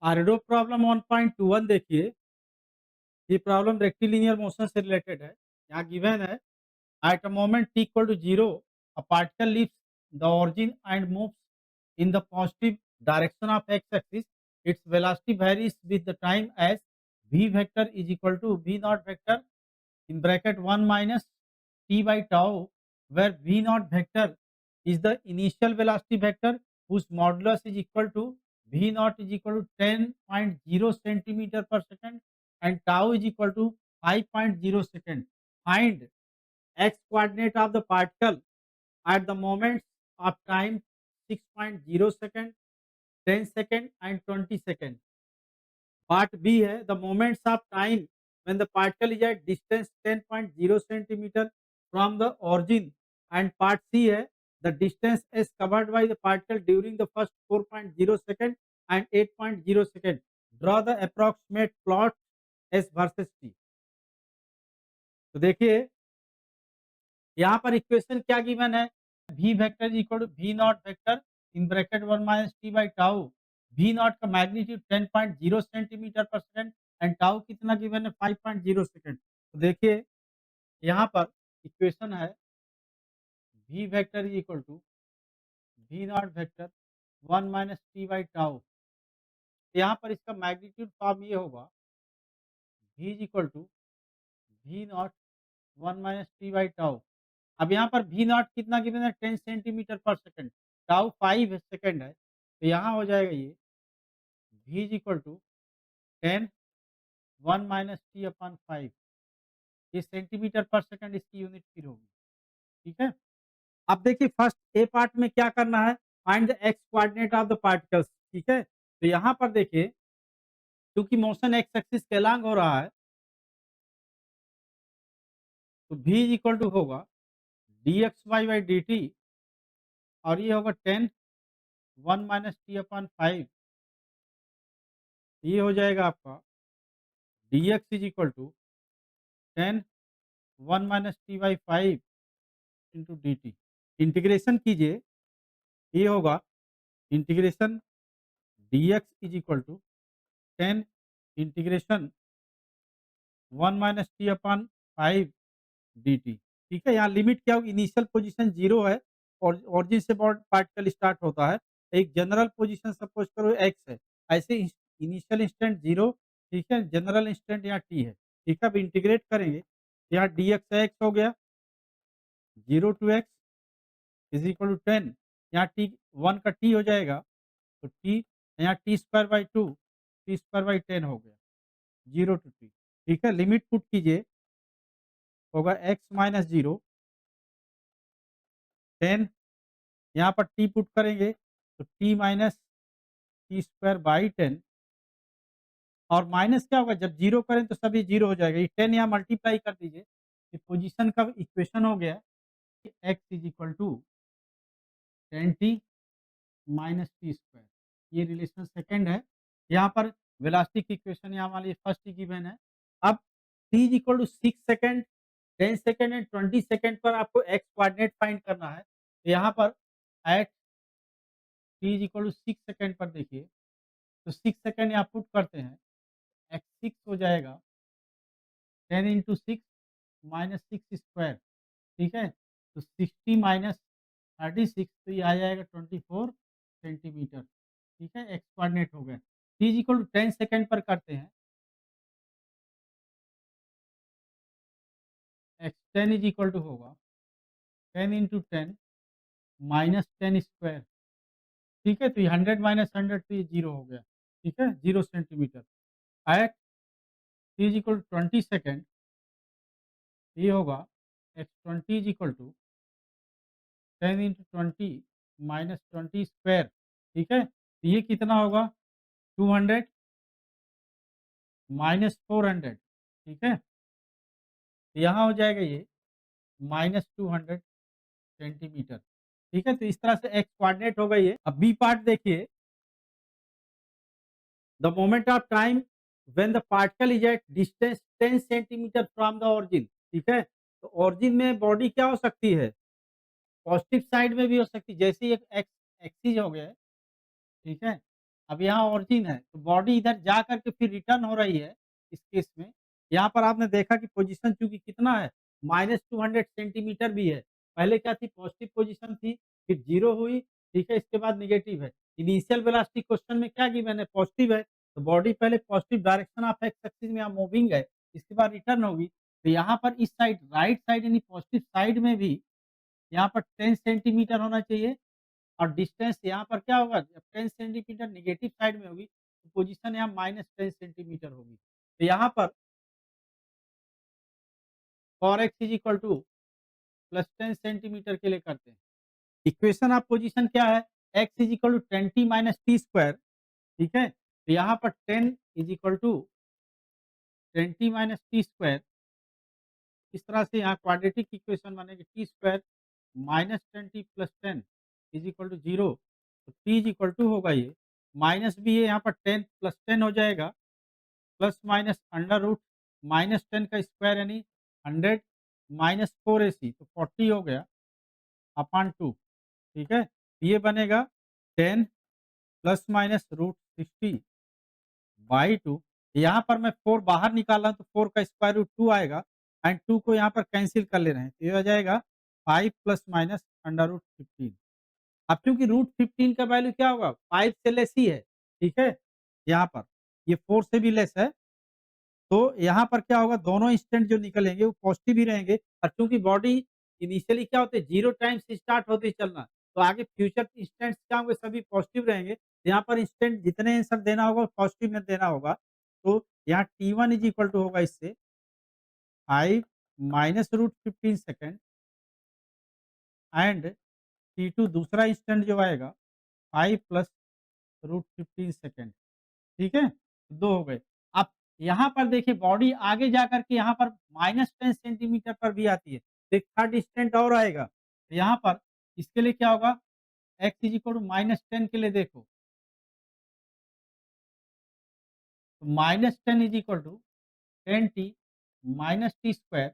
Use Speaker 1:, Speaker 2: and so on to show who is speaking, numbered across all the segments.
Speaker 1: आर्डो problem 1.21 देखिए, ये problem rectilinear motion से रिलेटेड है। यहाँ गिवन है at a moment t equal to 0 a particle leaves the origin and moves in the positive direction of x axis its velocity varies with the time as v vector is equal to v naught vector in bracket 1 minus t by tau, where v naught vector is the initial velocity vector whose modulus is equal to v naught is equal to 10.0 centimeter per second and tau is equal to 5.0 second. Find x coordinate of the particle at the moments of time 6.0 second, 10 second and 20 second. Part B है the moments of time when the particle is at distance 10.0 centimeter from the origin, and part C है the distance is covered by the particle during the first 4.0 second and 8.0 second. Draw the approximate plot S versus T. तो देखिए यहाँ पर equation क्या given है, v vector equal to v naught vector in bracket 1 minus t by tau. v naught का magnitude 10.0 centimetre per second and tau कितना given है 5.0 second. तो देखिए यहाँ पर इक्वेशन है v vector equal to v naught vector 1 minus t by tau. यहाँ पर इसका मैग्नीट्यूड फॉर्म ये होगा v equal to v naught 1 minus t by tau. अब यहाँ पर वी नॉट कितना गिवन है 10 centimetre per second, tau 5 second है, तो यहाँ हो जाएगा ये v is equal to 10 1 minus t upon 5। ये सेंटीमीटर पर सेकंड इसकी यूनिट फिर होगी। ठीक है, अब देखिए फर्स्ट ए पार्ट में क्या करना है, find the x coordinate of the particles. ठीक है, तो यहाँ पर देखिए क्योंकि मोशन एक्स एक्सिस के अलोंग हो रहा है, तो v इज इक्वल टू होगा d x y by d t, और ये होगा 10 1 माइनस टी अपॉन 5। ये हो जाएगा आपका d x is equal to 10 1 minus t by 5 into d t. Integration कीजिए, ये होगा integration d x is equal to 10 integration 1 minus t upon 5 d t. ठीक है, यहाँ लिमिट क्या होगी, इनिशियल पोजीशन 0 है और ऑरिजिन से पार्टिकल स्टार्ट होता है। एक जनरल पोजीशन सपोज करो एक्स है, ऐसे इनिशियल इंस्टेंट 0। ठीक है, जनरल इंस्टेंट यहाँ टी है। ठीक है, अब इंटीग्रेट करेंगे, यहाँ डी एक्स एक्स हो गया 0 to x is equal to 10। यहाँ टी 1 का टी हो जाएगा, तो टी यहाँ T square by 2 T square by 10 हो गया 0 टू टी। ठीक है, लिमिट पुट कीजिए, होगा एक्स माइनस 0 10, यहाँ पर टी पुट करेंगे तो T minus t square by 10, और माइनस क्या होगा जब 0 करें तो सभी 0 हो जाएगा। ये 10 यहाँ मल्टीप्लाई कर दीजिए, ये पोजीशन का इक्वेशन हो गया x is equal to 10t minus t square. ये रिलेशन सेकंड है। यहाँ पर वेलोसिटी की इक्वेशन यहाँ वाली फर्स्ट ही गिवन है। अब t is equal to 6 second, 10 second and 20 second पर आपको x कोऑर्डिनेट फाइंड करना है। तो यहाँ पर at t is equal to 6 second पर देखिए, तो 6 सेकंड यहाँ पुट करते हैं, x 6 हो जाएगा 10 इंटू 6 माइनस 6 स्क्वायर। ठीक है, तो 60 माइनस 36, तो ये आ जाएगा 24 सेंटीमीटर। ठीक है, एक्स कोऑर्डिनेट हो गया। t is equal to 10 second पर करते हैं, x 10 इज इक्वल टू होगा 10 इंटू 10 माइनस 10 स्क्वायर। ठीक है, तो ये 100 माइनस 100 तो ये 0 हो गया। ठीक है, 0 centimetre. At t is equal to 20 second, ये होगा x 20 is equal to 10 into 20 minus 20 square. ठीक है, तो ये कितना होगा 200 माइनस 400। ठीक है, तो यहाँ हो जाएगा ये माइनस 200 सेंटीमीटर। ठीक है, तो इस तरह से एक्स कोऑर्डिनेट होगा ये। अब बी पार्ट देखिए, the moment of time when the particle is at distance 10 centimetre from the origin. ठीक है, तो ओरिजिन में बॉडी क्या हो सकती है, पॉजिटिव साइड में भी हो सकती है, जैसे एक एक्स एक्सिस हो गया है। ठीक है, अब यहाँ ओरिजिन है, तो बॉडी इधर जा कर के फिर रिटर्न हो रही है इस केस में। यहाँ पर आपने देखा कि पोज़ीशन चूँकि कितना है, -200 सेंटीमीटर भी है। पहले क्या थी पॉज़िटिव पोज़ीशन थी, फिर 0 हुई, ठीक है? इसके बाद नेगेटिव है। इनिशियल वेलोसिटी क्वेश्चन में क्या गिवन है? पॉज़िटिव है, तो बॉडी पहले positive direction of x axis में यहाँ मूविंग है, इसके बाद रिटर्न होगी। तो यहाँ पर इस साइड राइट साइड यानी पॉज़िटिव साइड में भी यहाँ पर 10 सेंटीमीटर होना चाहिए और डिस्टेंस यहाँ पर क्या होगा जब 10 सेंटीमीटर नेगेटिव साइड में होगी तो पोजीशन यहाँ -10 सेंटीमीटर होगी। तो यहाँ पर for x is equal to +10 centimetre के लिए करते हैं। इक्वेशन ऑफ पोजीशन क्या है? X is equal to 20 minus t square, ठीक है? तो यहाँ पर 10 is equal to 20 minus t square, इस तरह से यहाँ क्वाड्रेटिक इक्वेशन बनेगी t square -20 plus 10 is equal to 0। तो टी इज इक्वल टू होगा ये माइनस भी है यहाँ पर 10 प्लस 10 हो जाएगा प्लस माइनस अंडर रूट -10 का स्क्वायर यानी 100 माइनस 4ac तो 40 हो गया अपॉन 2, ठीक है? ये बनेगा 10 प्लस माइनस रूट 60 बाई 2। यहाँ पर मैं 4 बाहर निकाल रहा हूँ तो 4 का स्क्वायर रूट 2 आएगा एंड 2 को यहाँ पर कैंसिल कर ले रहे हैं। तो ये हो जाएगा 5 प्लस माइनस अंडर रूट 15। अब क्योंकि रूट 15 का वैल्यू क्या होगा? 5 से लेस ही है, ठीक है? यहाँ पर ये 4 से भी लेस है, तो यहाँ पर क्या होगा दोनों इंस्टेंट जो निकलेंगे वो पॉजिटिव ही रहेंगे और चूँकि बॉडी इनिशियली क्या होते हैं 0 टाइम से स्टार्ट होते ही चलना, तो आगे फ्यूचर इंस्टेंट्स क्या होंगे सभी पॉजिटिव रहेंगे। यहाँ पर इंस्टेंट जितने आंसर देना होगा पॉजिटिव में देना होगा। तो यहाँ T1 इज़ इक्वल टू होगा इससे 5 minus root 15 second and T2 दूसरा इंस्टेंट जो आएगा 5 प्लस रूट 15 सेकंड, ठीक है? 2 हो गए। अब यहाँ पर देखिए बॉडी आगे जाकर के यहाँ पर -10 सेंटीमीटर पर भी आती है। तो एक थर्ड इंस्टेंट और आएगा। तो यहाँ पर इसके लिए क्या होगा x इज़ इक्वल टू -10 के लिए देखो, तो -10 is equal to 10t minus t square,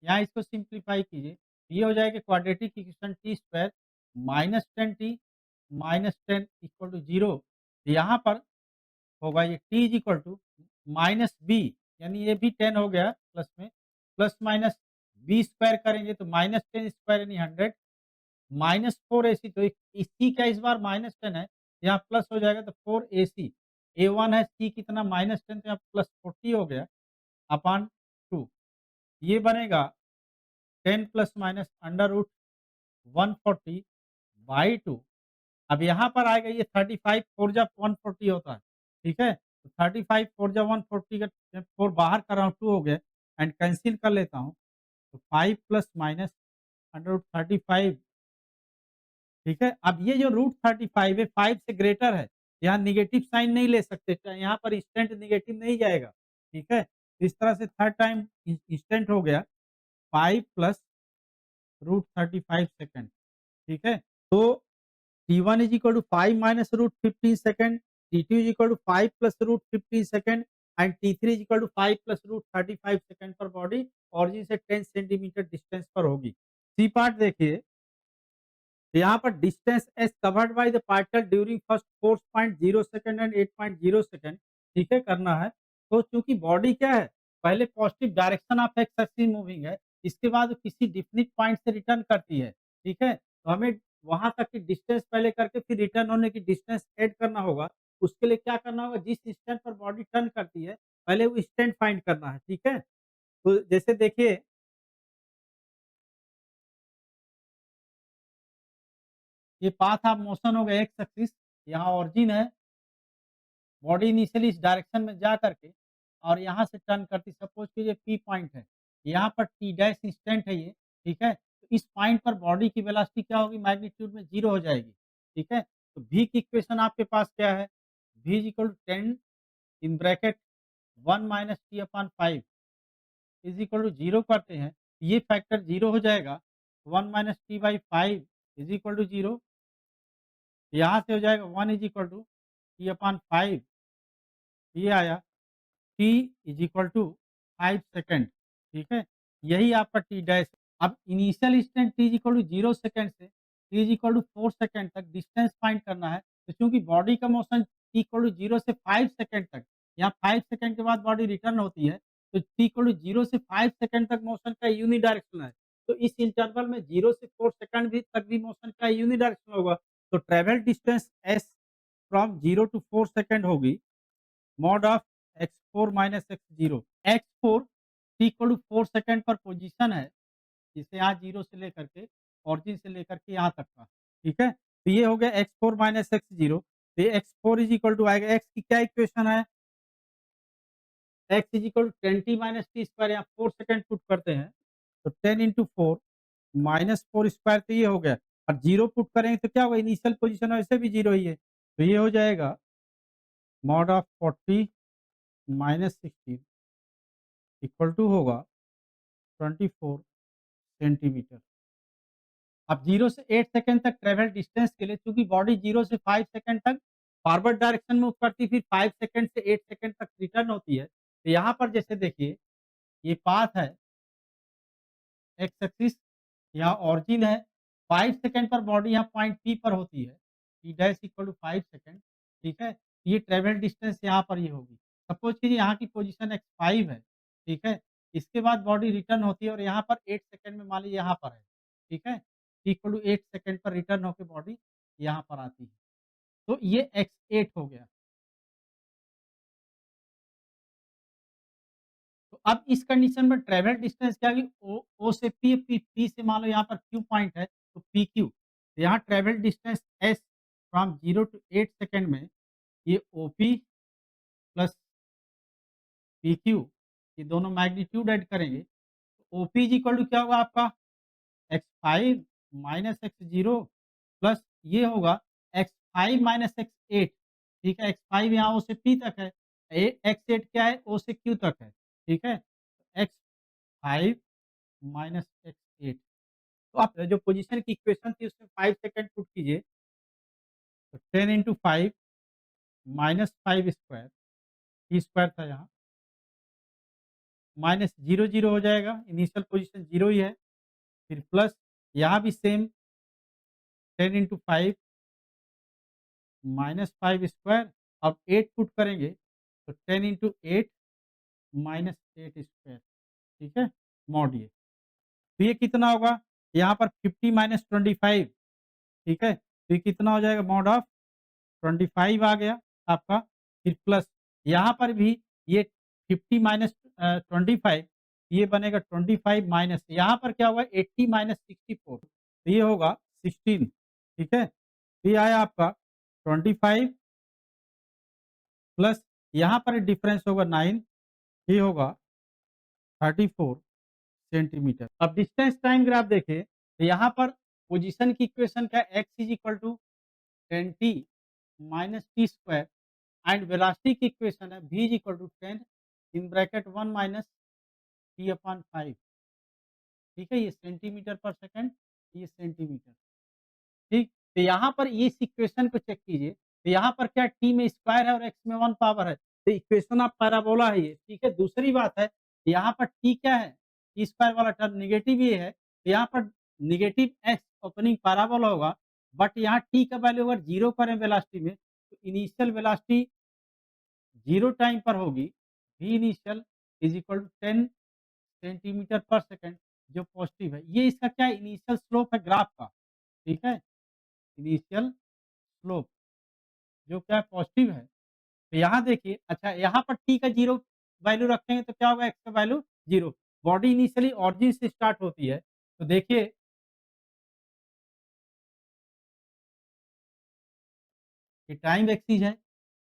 Speaker 1: यहाँ इसको सिंप्लीफाई कीजिए। ये हो जाएगा quadratic equation t square -10t -10 equal to 0। यहाँ पर होगा ये t is equal to minus b यानी ये भी 10 हो गया प्लस में, प्लस माइनस बी स्क्वायर करेंगे तो -10 स्क्वायर यानी 100 -4ac तो सी का इस बार -10 है, यहाँ प्लस हो जाएगा तो 4ac a1 है c कितना -10 तो यहाँ प्लस 40 हो गया अपॉन 2। ये बनेगा 10 plus minus under root 140 by 2। अब यहाँ पर आएगा ये 35 4 जा 140 होता है, ठीक है? तो 35 4 जा 140 का मैं 4 बाहर कर रहा हूँ 2 हो गया एंड कैंसिल कर लेता हूँ। तो 5 प्लस माइनस अंडर रूट 35, ठीक है? अब ये जो रूट 35 है 5 से ग्रेटर है, यहाँ नेगेटिव साइन नहीं ले सकते, यहाँ पर इंस्टेंट नेगेटिव नहीं जाएगा, ठीक है? तो इस तरह से थर्ड टाइम इंस्टेंट हो गया 5 प्लस रूट 35 सेकंड, ठीक है? तो T1 is equal to 5 minus root 15 second, T2 is equal to 5 plus root 15 second and T3 is equal to 5 plus root 35 second पर बॉडी ऑरिजिन से 10 सेंटीमीटर डिस्टेंस पर होगी। C part देखिए, यहाँ पर distance S covered by the particle during first 4.0 second and 8.0 second, ठीक है करना है। तो चूंकि बॉडी क्या है पहले positive direction of x axis moving है, इसके बाद वो किसी डिफिनिट पॉइंट से रिटर्न करती है, ठीक है? तो हमें वहां तक की डिस्टेंस पहले करके फिर रिटर्न होने की डिस्टेंस ऐड करना होगा। उसके लिए क्या करना होगा जिस इंस्टेंट पर बॉडी टर्न करती है पहले वो इंस्टेंट फाइंड करना है, ठीक है? तो जैसे देखिए ये पाथ ऑफ मोशन हो गया एक्स एक्सिस, यहाँ ऑरिजिन है, बॉडी इनिशियली इस डायरेक्शन में जा करके और यहाँ से टर्न करती सपोज कीजिए पी पॉइंट है, यहाँ पर टी डैश इंस्टेंट है ये, ठीक है? तो इस पॉइंट पर बॉडी की वेलोसिटी क्या होगी मैग्नीट्यूड में 0 हो जाएगी, ठीक है? तो v की इक्वेशन आपके पास क्या है? v is equal to 10 in bracket 1 minus t upon 5 is equal to 0 करते हैं, ये फैक्टर 0 हो जाएगा, 1 minus t by 5 is equal to 0, यहाँ से हो जाएगा 1 is equal to t upon 5, ये आया t is equal to 5 second, ठीक है? यही आपका टी डैश। अब initial instant t is equal to 0 second से t is equal to 4 second तक डिस्टेंस फाइंड करना है। तो चूंकि बॉडी का मोशन t इक्वल टू 0 से 5 सेकंड तक, यहाँ 5 सेकंड के बाद बॉडी रिटर्न होती है, तो t इक्वल टू 0 से 5 सेकंड तक मोशन का यूनिडायरेक्शनल है। तो इस इंटरवल में 0 से 4 सेकंड भी तक भी मोशन का यूनिडायरेक्शनल होगा। तो travel distance s from 0 to 4 second होगी mod of x4 minus x0। x4 t equal to 4 second पर पोजीशन है, जिसे यहाँ 0 से लेकर के ओरिजिन से लेकर के यहाँ तक का, ठीक है? तो ये हो गया x4 माइनस x0। तो ये x4 इज़ इक्वल टू आएगा, x की क्या इक्वेशन है? x is equal to 10t minus t square, यहाँ 4 सेकंड पुट करते हैं, तो 10 इंटू 4 माइनस 4 स्क्वायर, तो ये हो गया। और 0 पुट करेंगे तो क्या होगा? इनिशियल पोजीशन वैसे भी 0 ही है। तो ये हो जाएगा mod of 40 minus 16 equal to होगा 24 सेंटीमीटर। अब 0 से 8 सेकंड तक ट्रैवल डिस्टेंस के लिए, चूँकि बॉडी 0 से 5 सेकंड तक फॉरवर्ड डायरेक्शन मूव करती है, फिर 5 सेकंड से 8 सेकंड तक रिटर्न होती है। तो यहाँ पर जैसे देखिए, ये पाथ है, एक्स एक्सिस, यहाँ ओरिजिन है, 5 सेकंड पर बॉडी यहाँ पॉइंट P पर होती है, P dash equal to 5 second, ठीक है? ये ट्रैवल डिस्टेंस यहाँ पर ये होगी। सपोज़ कीजिए यहाँ की पोजीशन x5 है, ठीक है? इसके बाद बॉडी रिटर्न होती है और यहाँ पर 8 सेकंड में मान लीजिए यहाँ पर है, ठीक है? T इक्वल टू 8 सेकंड पर रिटर्न होके बॉडी यहाँ पर आती है। तो ये x8 हो गया। तो अब इस कंडीशन में ट्रैवल डिस्टेंस क्या होगी? ओ से पी से मान लो यहाँ पर Q पॉइंट है, तो PQ। तो यहाँ travel distance S from 0 to 8 second में ये OP प्लस PQ, ये दोनों मैग्नीट्यूड ऐड करेंगे, तो OP इज़ इक्वल टू क्या होगा आपका? x5 माइनस x0 प्लस ये होगा x5 माइनस x8, ठीक है? x5 यहाँ O से P तक है, x8 क्या है? O से Q तक है, ठीक है? x5 minus x8। तो आप जो पोजीशन की इक्वेशन थी उसमें 5 सेकंड पुट कीजिए, तो 10 into 5 minus 5 square, T square था यहाँ, माइनस 0 0 हो जाएगा, इनिशियल पोजीशन 0 ही है, फिर प्लस यहाँ भी सेम 10 इंटू 5 माइनस 5 स्क्वायर, अब 8 पुट करेंगे, तो 10 इंटू 8 माइनस 8 स्क्वायर, ठीक है? मॉड ये। तो ये कितना होगा? यहाँ पर 50 माइनस 25, ठीक है? तो ये कितना हो जाएगा? मॉड ऑफ 25 आ गया आपका, फिर प्लस यहाँ पर भी ये 50 माइनस 25, ये बनेगा 25 माइनस यहाँ पर क्या होगा? 80 माइनस 64, तो ये होगा 16, ठीक है? तो ये आया आपका 25 प्लस यहाँ पर डिफरेंस होगा 9, ये होगा 34 सेंटीमीटर। अब डिस्टेंस टाइम ग्राफ देखें, तो यहाँ पर पोजीशन की इक्वेशन क्या है? x is equal to 10t minus t square, and velocity की इक्वेशन है v is equal to 10 in bracket 1 minus t upon 5, ठीक है? ये सेंटीमीटर पर सेकंड, ये सेंटीमीटर, ठीक? तो यहाँ पर इस इक्वेशन को चेक कीजिए, तो यहाँ पर क्या t में स्क्वायर है और x में 1 पावर है, तो इक्वेशन ऑफ पैराबोला है ये, ठीक है? दूसरी बात है, यहाँ पर t क्या है? t स्क्वायर वाला टर्म नेगेटिव ये है, तो यहाँ पर नेगेटिव x ओपनिंग पैराबोला होगा, बट यहाँ t का वैल्यू अगर 0 करें वेलोसिटी में, तो इनिशियल वेलोसिटी 0 टाइम पर होगी, v initial is equal to 10 centimetre per second, जो पॉजिटिव है। ये इसका क्या है? इनिशियल स्लोप है ग्राफ का, ठीक है? इनिशियल स्लोप जो क्या है? पॉजिटिव है। तो यहाँ देखिए, अच्छा यहाँ पर t का 0 वैल्यू रखेंगे तो क्या होगा? x का वैल्यू 0। बॉडी इनिशियली ओरिजिन से स्टार्ट होती है, तो देखिए ये टाइम एक्सिस है,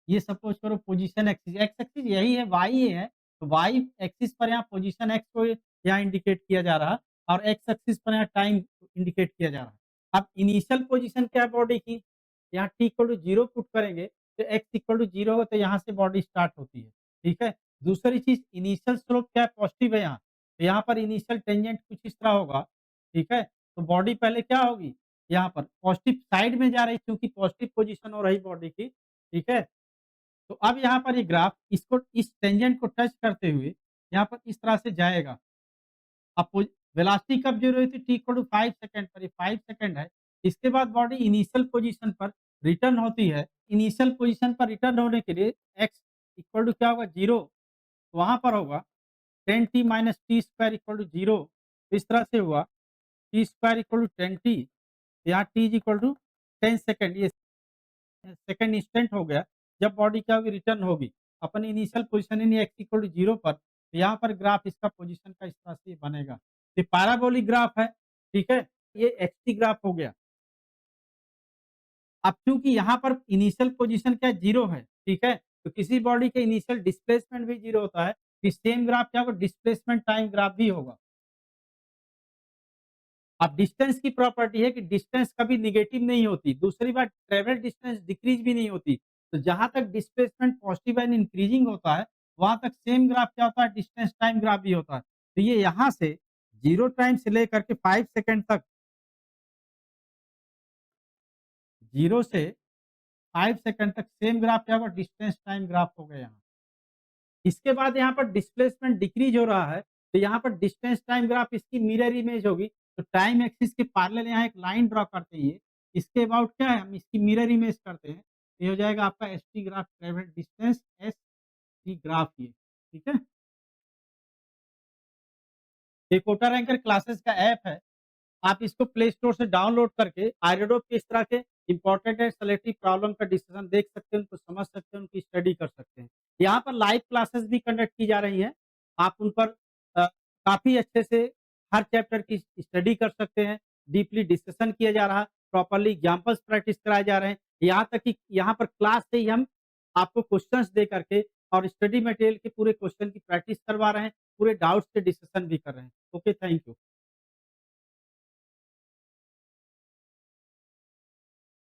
Speaker 1: ये सपोज़ करो पोज़ीशन एक्सिस, एक्स एक्सिस यही है, वाई ये है, तो वाई एक्सिस पर यहाँ पोज़ीशन एक्स को यहाँ इंडिकेट किया जा रहा है और एक्स एक्सिस पर यहाँ टाइम इंडिकेट किया जा रहा है। अब इनिशियल पोज़ीशन क्या है बॉडी की? यहाँ t इक्वल टू 0 पुट करेंगे, तो x इक्वल टू 0 होगा, तो यहाँ से बॉडी स्टार्ट होती है, ठीक है? दूसरी चीज़, इनिशियल स्लोप क्या है? पॉज़िटिव है यहाँ, तो यहाँ पर इनिशियल टेंजेंट कुछ इस तरह होगा, ठीक है? तो बॉडी पहले क्या होगी? यहाँ पर पॉजिटिव साइड में जा रही, क्योंकि पॉजिटिव पोजीशन हो रही बॉडी की, ठीक है? तो अब यहाँ पर ये ग्राफ इसको इस टेंजेंट को टच करते हुए यहाँ पर इस तरह से जाएगा। अब वेलोसिटी कब 0 हुई थी? t इक्वल टू 5 सेकंड पर, ये 5 सेकंड है। इसके बाद बॉडी इनिशियल पोजीशन पर रिटर्न होती है, इनिशियल पोज़ीशन पर रिटर्न होने के लिए x इक्वल टू क्या होगा 0 वहाँ पर होगा 10t minus t square equal to 0 इस तरह से हुआ, T square equal to 10t यहाँ t is equal to 10 second ये सेकंड इंस्टेंट हो गया, जब बॉडी क्या होगी रिटर्न होगी। अपन इनिशियल पोज़ीशन यानी x इक्वल टू 0 पर, तो यहाँ पर ग्राफ इसका पोज़ीशन का इस तरह से बनेगा। ये पैराबोलिक ग्राफ है, ठीक है? ये एक्स-टी ग्राफ हो गया। अब चूँकि यहाँ पर इनिशियल पोज़ीशन क्या 0 है, ठीक है? तो किसी बॉडी के इनिशियल डिस्प्लेसमेंट भी 0 होता है, तो सेम ग्राफ क्या होगा डिस्प्लेसमेंट टाइम ग्राफ भी होगा। अब डिस्टेंस की प्रॉपर्टी है कि डिस्टेंस कभी नेगेटिव नहीं होती। दूसरी बात ट्रैवल डिस्टेंस डिक्रीज़ भी नहीं होती। तो जहाँ तक डिस्प्लेसमेंट पॉजिटिव एंड इंक्रीजिंग होता है, वहाँ तक सेम ग्राफ क्या होता है डिस्टेंस टाइम ग्राफ भी होता है। तो ये यहाँ से 0 टाइम से लेकर के 5 सेकंड तक 0 से 5 सेकंड तक सेम ग्राफ क्या होगा डिस्टेंस टाइम ग्राफ हो गया यहाँ। इसके बाद यहाँ पर डिस्प्लेसमेंट डिक्रीज़ हो रहा है, तो यहाँ पर डिस्टेंस टाइम ग्राफ इसकी मिरर इमेज होगी, तो टाइम एक्सिस के पैरेलल यहाँ एक लाइन ड्रॉ करते हैं ये, इसके अबाउट क्या है हम इसकी मिरर इमेज करते हैं, ये हो जाएगा आपका ST graph travel distance ST graph ये, ठीक है? ये कोटा रैंकर क्लासेस का ऐप है। आप इसको प्ले स्टोर से डाउनलोड करके आयरडो के इस तरह के इम्पोर्टेंट एंड सेलेक्टिव प्रॉब्लम का डिस्कशन देख सकते हैं, उनको समझ सकते हैं, उनकी स्टडी कर सकते हैं। यहाँ पर लाइव क्लासेस भी कंडक्ट की जा रही हैं। आप उन पर काफ़ी अच्छे से हर चैप्टर की स्टडी कर सकते हैं। डीपली डिस्कशन किया जा रहा है, प्रॉपर्ली एग्जाम्पल्स प्रैक्टिस कराए जा रहे हैं। यहाँ तक कि यहाँ पर क्लास से ही हम आपको क्वेश्चंस दे करके और स्टडी मटेरियल के पूरे क्वेश्चन की प्रैक्टिस करवा रहे हैं, पूरे डाउट्स के डिस्कशन भी कर रहे हैं। Okay, thank you.